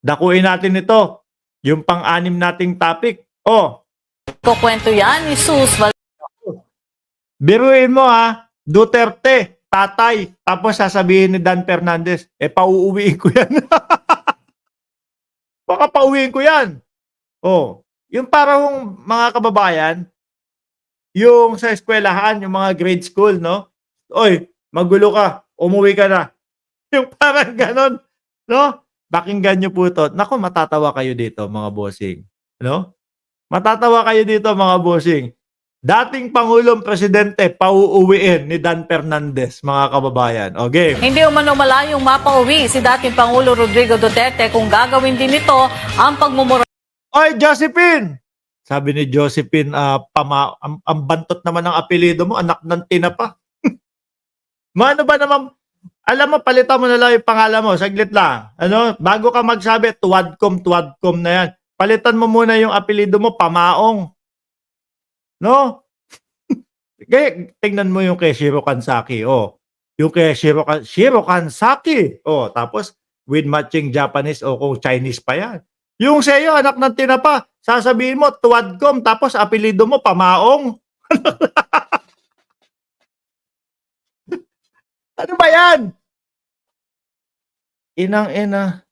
Dakuin natin ito. Yung pang-anim nating topic. Oh, Kukwento yan ni Sus biruin mo ha, Duterte, tatay, tapos sasabihin ni Dan Fernandez, pauuwiin ko yan. Baka pauwiin ko yan. Oh, yung parang mga kababayan, yung sa eskwelahan, yung mga grade school, no? Oy, magulo ka, umuwi ka na. Yung parang ganon, no? Pakinggan nyo po ito. Naku, matatawa kayo dito, mga bossing. No? Matatawa kayo dito, mga bossing. Dating Pangulong Presidente, pauuwiin ni Dan Fernandez, mga kababayan. O, game. Hindi umano malayong mapauwi si dating Pangulo Rodrigo Duterte kung gagawin din nito ang pagmumura Oy, Josephine! Sabi ni Josephine, ang bantot naman ng apelido mo, anak ng tinapa. Mano ba naman, alam mo, palitan mo na lang yung pangalan mo, saglit lang. Ano, bago ka magsabi, tuwadcom na yan. Palitan mo muna yung apelido mo, Pamaong. No? Kaya, tingnan mo yung kay Shiro Kansaki, oh. Yung kay Shiro Kansaki, oh. Tapos, with matching Japanese o kung Chinese pa yan. Yung sa'yo, anak ng tinapa, sasabihin mo, tuwadcom, tapos apelido mo, Pamaong. Ano ba yan? Inang-ina.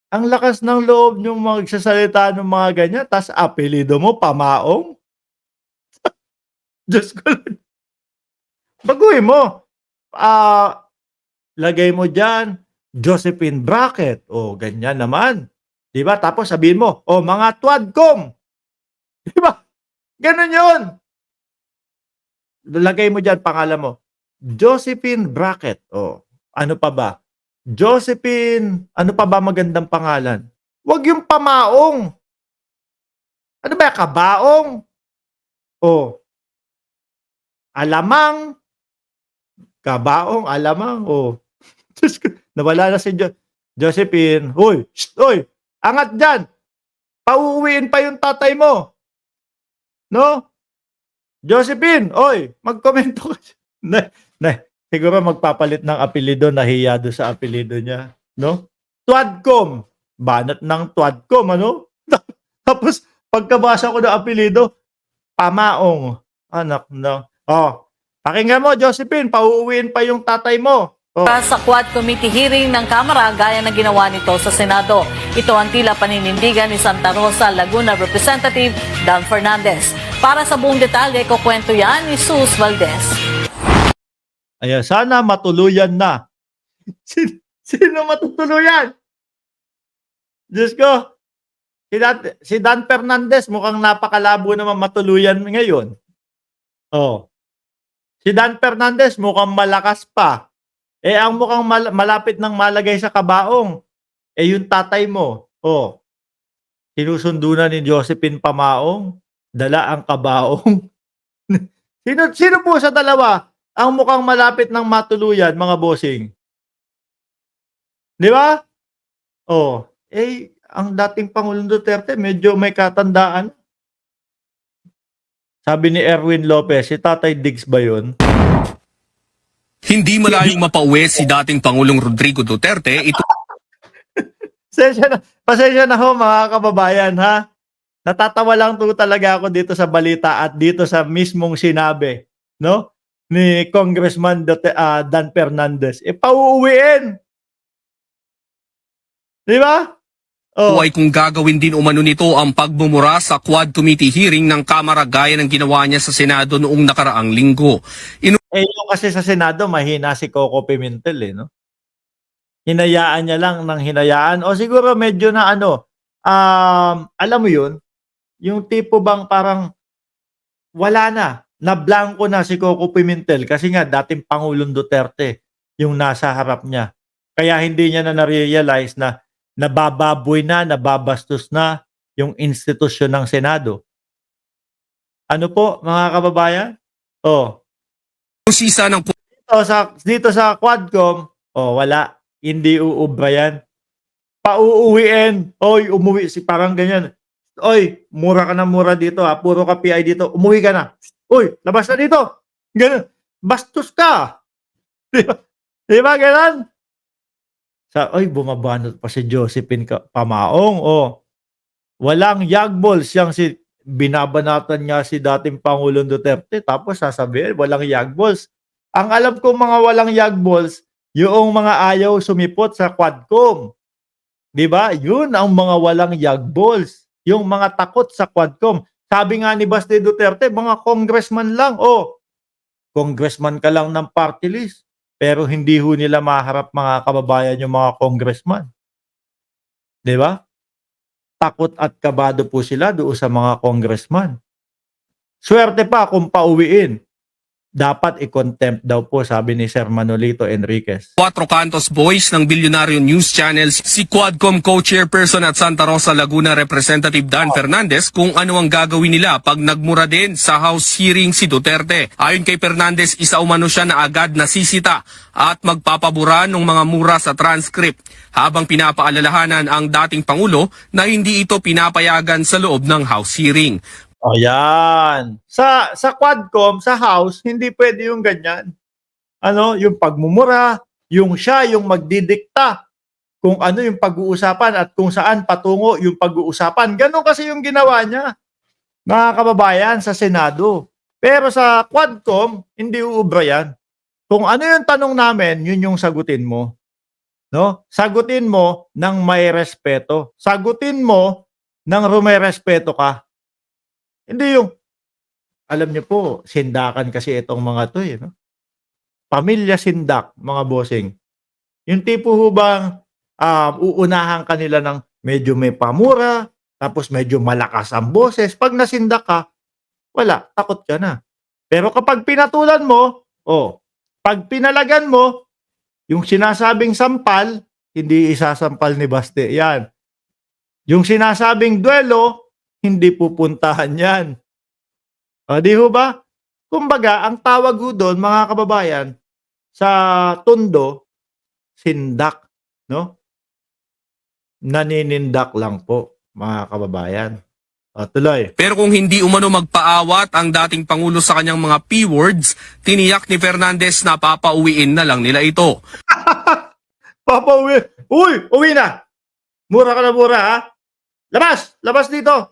Ang lakas ng loob niyong magsasalita ng mga ganyan, tas apelido mo, Pamaong? Diyos ko lang. Baguhin mo. Lagay mo dyan, Josephine Bracket. O, ganyan naman. Diba? Tapos sabihin mo, mga tuwadcom. Diba? Ganun yun. Lagay mo dyan, pangalan mo, Josephine Bracket. O, ano pa ba? Josephine, ano pa ba magandang pangalan? Huwag yung Pamaong. Ano ba, Kabaong? O, Alamang. Kabaong, Alamang. O, nawala na si Josephine. Uy, angat dyan. Pauuwiin pa yung tatay mo. No? Josephine, magkomento ka. Siguro magpapalit ng apelido, nahiya doon sa apelido niya. No? Tuadcom. Banat ng Tuadcom, ano? Tapos, pagkabasa ko ng apelido, Pamaong. Anak na. Pakinggan mo, Josephine, pauuwiin pa yung tatay mo. sa Quad Committee hearing ng Kamara gaya ng ginawa nito sa Senado. Ito ang tila paninindigan ni Santa Rosa, Laguna Representative Dan Fernandez. Para sa buong detalye, kukwento yan ni Sus Valdez. Ayan, sana matuluyan na. Sino matutuluyan? Diyos ko, si Dan Fernandez mukhang napakalabo naman matuluyan ngayon. Si Dan Fernandez mukhang malakas pa. Ang mukhang malapit ng malagay sa kabaong. Yung tatay mo, sinusundo na ni Josephine Pamaong, dala ang kabaong. Sino po sa dalawa ang mukhang malapit ng matuluyan, mga bossing? Di ba? Ang dating Pangulong Duterte, medyo may katandaan. Sabi ni Erwin Lopez, si Tatay Diggs ba yun? Hindi malayong mapauwi si dating Pangulong Rodrigo Duterte. Pasensya na ho, mga kababayan, ha? Natatawa lang to talaga ako dito sa balita at dito sa mismong sinabi, no? Ni Congressman Dan Fernandez. Pauuwiin. Di ba? Ay kung gagawin din umano nito ang pagmumura sa Quad Committee hearing ng Kamara gaya ng ginawa niya sa Senado noong nakaraang linggo. Yung kasi sa Senado, mahina si Coco Pimentel, no? Hinayaan niya lang ng hinayaan. O siguro medyo na alam mo yun, yung tipo bang parang wala na blanco na si Coco Pimentel kasi nga dating Pangulong Duterte yung nasa harap niya. Kaya hindi niya na na-realize na nabababoy na, nababastos na yung institusyon ng Senado. Ano po, mga kababayan? Sisa ng Dito sa Quadcom, wala. Hindi uubra yan. Pauuwiin. Umuwi. Parang ganyan. Mura ka na mura dito ha. Puro ka PI dito. Umuwi ka na. Labas na dito. Ganun. Bastos ka. Di ba ganun? Bumabanot pa si Josephine Pamaong. Walang yagballs yang binabanatan nga si dating Pangulong Duterte tapos sasabihin walang yagballs. Ang alam ko mga walang yagballs, yung mga ayaw sumipot sa Quadcom. 'Di ba? Yun ang mga walang yagballs, yung mga takot sa Quadcom. Sabi nga ni Baste Duterte, mga congressman lang. Congressman ka lang ng party list, pero hindi ho nila maharap mga kababayan yung mga congressman. 'Di ba? Takot at kabado po sila doon sa mga congressman. Swerte pa kung pauwiin. Dapat i-contempt daw po, sabi ni Sir Manolito Enriquez. Cuatro Cantos Boys ng Bilyonaryo News Channel, si Quadcom Co-Chairperson at Santa Rosa, Laguna Representative Dan Fernandez kung ano ang gagawin nila pag nagmura din sa House hearing si Duterte. Ayon kay Fernandez, isa umano siya na agad nasisita at magpapabura ng mga mura sa transcript habang pinapaalalahanan ang dating Pangulo na hindi ito pinapayagan sa loob ng House hearing. Ayan. Sa Quadcom, sa House, hindi pwede yung ganyan. Yung pagmumura, yung siya yung magdidikta kung ano yung pag-uusapan at kung saan patungo yung pag-uusapan. Ganon kasi yung ginawa niya, mga kababayan, sa Senado. Pero sa Quadcom, hindi uubra yan. Kung ano yung tanong namin, yun yung sagutin mo. No? Sagutin mo ng may respeto. Sagutin mo ng may respeto ka. Hindi yung, alam niyo po, sindakan kasi itong mga to no? Pamilya sindak, mga bossing. Yung tipo ho bang uunahan kanila ng medyo may pamura, tapos medyo malakas ang boses. Pag nasindak ka, wala, takot ka na. Pero kapag pinatulan mo, pag pinalagan mo, yung sinasabing sampal, hindi isasampal ni Baste. Yan. Yung sinasabing duelo, hindi pupuntahan yan. Di ho ba? Kumbaga, ang tawag ho doon, mga kababayan, sa Tondo, sindak. No? Naninindak lang po, mga kababayan. Tuloy. Pero kung hindi umano magpaawat ang dating Pangulo sa kanyang mga P-words, tiniyak ni Fernandez na papauwiin na lang nila ito. Papauwi. Uwi na. Mura ka na mura, ha? Labas! Labas dito!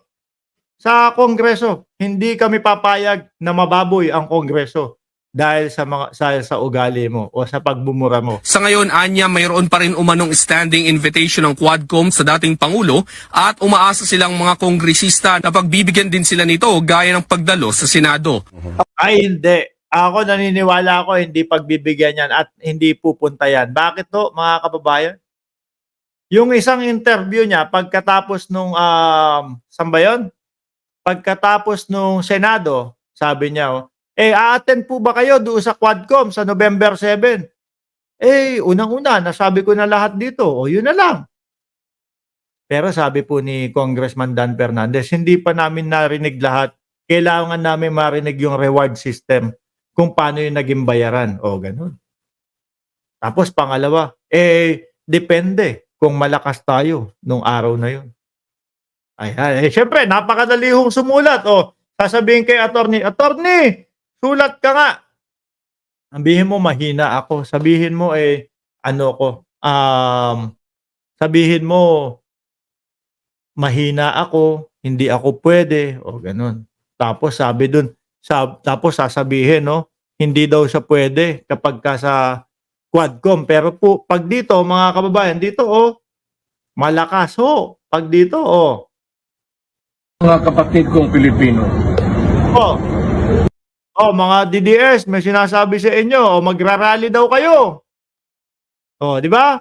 Sa Kongreso, hindi kami papayag na mababoy ang Kongreso dahil sa ugali mo o sa pagbumura mo. Sa ngayon, anya, mayroon pa rin umanong standing invitation ng Quadcom sa dating Pangulo at umaasa silang mga kongresista na pagbibigyan din sila nito gaya ng pagdalo sa Senado. Ay, hindi. Ako naniniwala ako hindi pagbibigyan yan at hindi pupunta yan. Bakit to, mga kababayan? Yung isang interview niya pagkatapos nung, saan ba yun? Pagkatapos nung Senado, sabi niya, a-attend po ba kayo doon sa Quadcom sa November 7? Unang-una, nasabi ko na lahat dito. Yun na lang. Pero sabi po ni Congressman Dan Fernandez, hindi pa namin narinig lahat. Kailangan namin marinig yung reward system kung paano yung naging bayaran. Ganun. Tapos pangalawa, depende kung malakas tayo nung araw na yun. Ayan. Siyempre, napakadali hong sumulat. Sasabihin kay attorney, sulat ka nga. Sabihin mo, mahina ako. Sabihin mo, sabihin mo, mahina ako, hindi ako pwede, ganun. Tapos tapos sasabihin, hindi daw siya pwede kapag ka sa Quadcom. Pero po, pag dito, mga kababayan, dito, malakas, Pag dito, Mga kapatid kong Pilipino. Mga DDS, may sinasabi sa inyo, magrarally daw kayo. Di ba?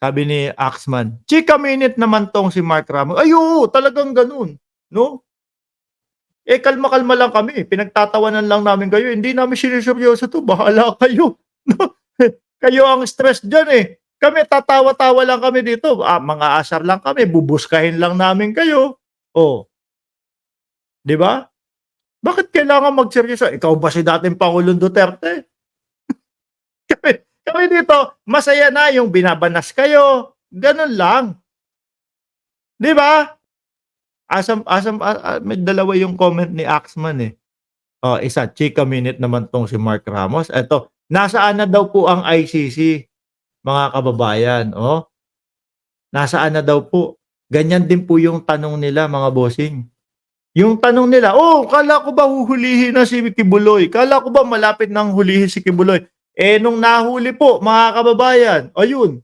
Sabi ni Axman, chika minute naman tong si Mark Ramos. Talagang ganun. No? Kalma-kalma lang kami. Pinagtatawanan lang namin kayo. Hindi namin siniseryoso to. Bahala kayo. No? Kayo ang stress dyan Kami tatawa-tawa lang kami dito. Mga asar lang kami. Bubuskahin lang namin kayo. Di ba? Bakit kailangan magseryoso? Ikaw ba si dating Pangulong Duterte? kami dito, masaya na yung binabanas kayo. Ganun lang. Di ba? May dalawa yung comment ni Axman isa, chika minute naman tong si Mark Ramos. Eto, nasaan na daw po ang ICC? mga kababayan. Oh, nasaan na daw po? Ganyan din po yung tanong nila, mga bossing. Yung tanong nila, kala ko ba huhulihin na si Kibuloy? Kala ko ba malapit nang hulihin si Kibuloy? Nung nahuli po, mga kababayan, ayun,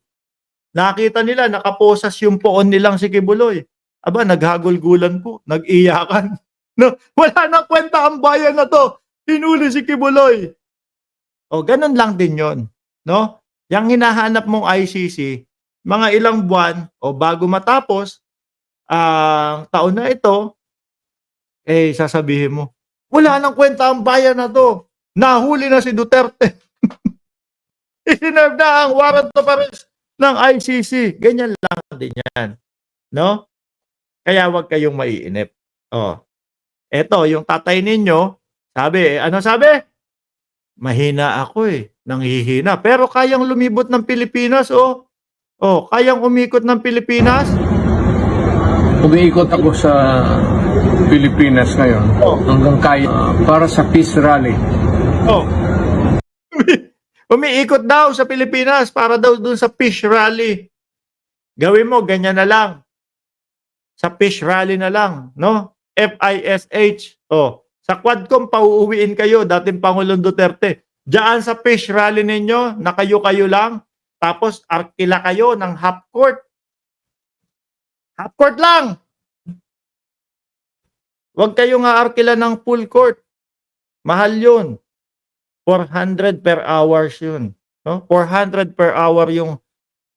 nakita nila, nakaposas yung poon nilang si Kibuloy. Aba, naghagulgulan po, nag-iyakan. No, wala nang kwenta ang bayan na to. Hinuli si Kibuloy. Ganun lang din yon, no? Yang hinahanap mong ICC, mga ilang buwan o bago matapos ang taon na ito, sasabihin mo, wala nang kwenta ang bayan na to. Nahuli na si Duterte. Isinerve na ang warrant of arrest ng ICC. Ganyan lang din yan, no? Kaya wag kayong maiinip. Eto, yung tatay ninyo, sabi, ano sabi? Mahina ako nanghihina. Pero kayang lumibot ng Pilipinas, kayang umikot ng Pilipinas. Umiikot ako sa Pilipinas ngayon hanggang kaya para sa peace rally. Umiikot daw sa Pilipinas para daw dun sa fish rally. Gawin mo, ganyan na lang. Sa fish rally na lang, no? FISH. Sa Quadcom, pauuwiin kayo, dating Pangulong Duterte. Diyan sa fish rally ninyo, na kayo-kayo lang, tapos arkila kayo ng half court. Half court lang! Huwag kayong aarkila ng full court. Mahal yun. 400 per hours yun. No? 400 per hour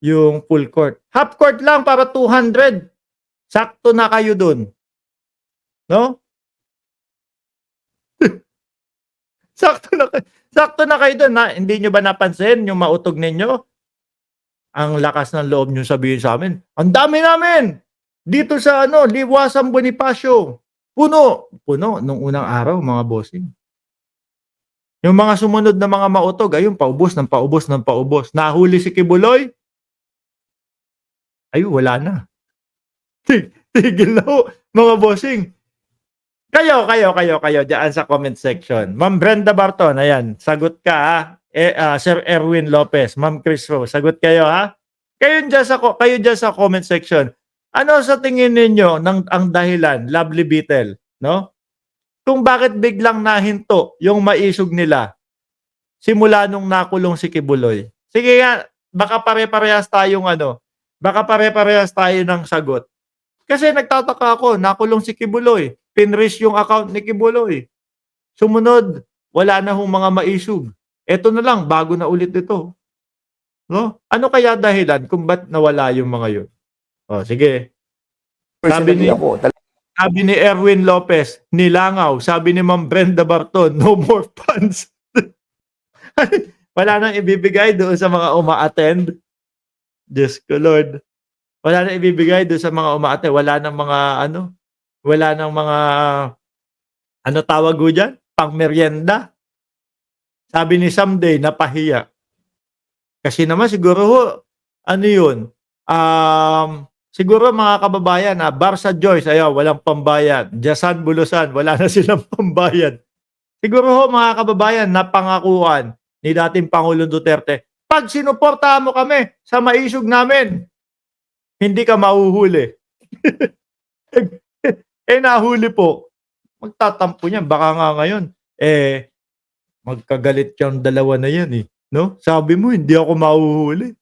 yung full court. Half court lang para 200. Sakto na kayo dun. No? Sakto na kayo dun. Hindi nyo ba napansin yung mautog ninyo? Ang lakas ng loob nyo sabihin sa amin. Ang dami namin! Dito sa Liwasan Bonifacio. Puno nung unang araw, mga bossing. Yung mga sumunod na mga mautog, ayun, paubos ng paubos. Nahuli si Kibuloy, wala na. Tigil na ho, mga bossing. Kayo, dyan sa comment section. Ma'am Brenda Barton, ayan, sagot ka ha. Sir Erwin Lopez, Ma'am Chris Rose, sagot kayo ha. Kayo dyan sa comment section. Ano sa tingin ninyo ang dahilan, Lovely Beetle, no? Kung bakit biglang nahinto yung maisog nila simula nung nakulong si Kibuloy. Sige nga, baka pare-parehas tayong baka pare-parehas tayo ng sagot. Kasi nagtataka ako, nakulong si Kibuloy, pinreeze yung account ni Kibuloy. Sumunod, wala na hong mga maisog. Eto na lang, bago na ulit ito. No? Ano kaya dahilan kung ba't nawala yung mga yun? Sige. Sabi ni Erwin Lopez, nilangaw. Sabi ni Ma'am Brenda Barton, no more funds. Wala nang ibibigay doon sa mga uma-attend. Diyos ko Lord. Wala nang ibibigay doon sa mga uma-attend. Wala nang mga tawag ko dyan? Pang-merienda. Sabi ni Someday, napahiya. Kasi naman siguro yun? Siguro mga kababayan, Barca Joyce, walang pambayad. Jasan Bulusan, wala na silang pambayad. Siguro mga kababayan, napangakuan ni dating Pangulong Duterte, pag sinuportahan mo kami sa maisog namin, hindi ka mahuhuli. Nahuli po. Magtatampo niyan. Baka nga ngayon, magkagalit yung dalawa na yan no? Sabi mo, hindi ako mahuhuli.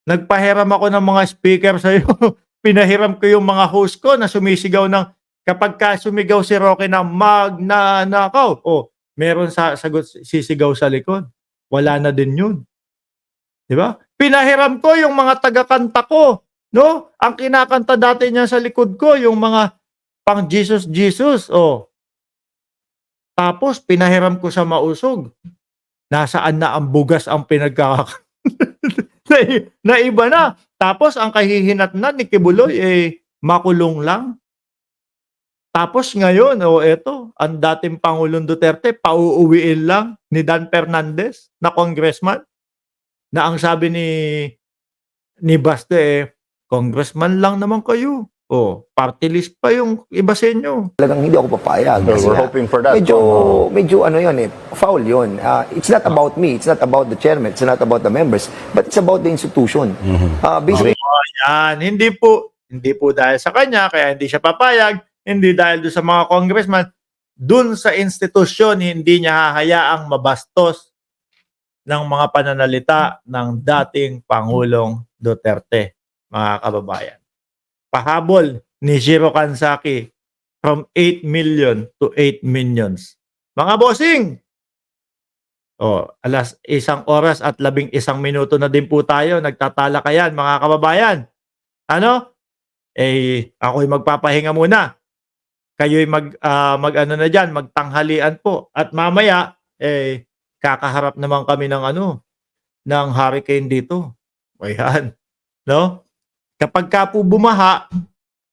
Nagpahiram ako ng mga speaker sa'yo. Pinahiram ko yung mga host ko na sumisigaw ng, kapag sumigaw si Roque na magnanakaw, meron sagot sisigaw sa likod. Wala na din yun. Diba? Pinahiram ko yung mga taga-kanta ko. No? Ang kinakanta dati niya sa likod ko, yung mga pang Jesus. Tapos, pinahiram ko sa mausog. Nasaan na ang bugas ang pinagkakakanta? na iba na. Tapos ang kahihinatnan ni Kibuloy makulong lang. Tapos ngayon, eto, ang dating Pangulong Duterte pauuwiin lang ni Dan Fernandez na congressman na ang sabi ni Baste congressman lang naman kayo. Party list pa yung iba sa inyo. Talagang hindi ako papayag. Well, Kasi we're nga, hoping for that. medyo ano yun foul yun. It's not about me, it's not about the chairman, it's not about the members, but it's about the institution. Basically, Yan, hindi po dahil sa kanya, kaya hindi siya papayag, hindi dahil doon sa mga congressman, doon sa institusyon, hindi niya hahayaang mabastos ng mga pananalita ng dating Pangulong Duterte, mga kababayan. Pahabol ni Jiro Kansaki from 8 million to 8 millions. Mga bossing! Alas 1 oras at 11 minuto na din po tayo. Nagtatalakayan, mga kababayan. Ano? Ako'y magpapahinga muna. Kayo'y mag-ano na dyan, magtanghalian po. At mamaya, kakaharap naman kami ng hurricane dito. Ayan. No? Kapag ka po bumaha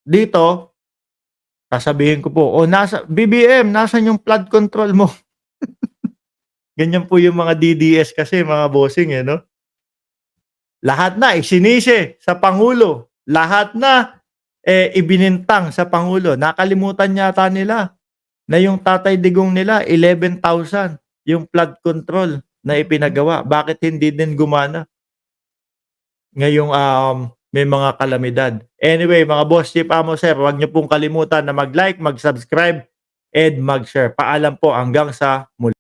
dito, sasabihin ko po, BBM, nasan yung flood control mo? Ganyan po yung mga DDS kasi, mga bossing, no? Lahat na isinisi sa Pangulo. Lahat na ibinintang sa Pangulo. Nakalimutan yata nila na yung Tatay Digong nila, 11,000 yung flood control na ipinagawa. Bakit hindi din gumana? Ngayong may mga kalamidad. Anyway, mga boss, Chief Amo, sir, huwag niyo pong kalimutan na mag-like, mag-subscribe, and mag-share. Paalam po hanggang sa muli.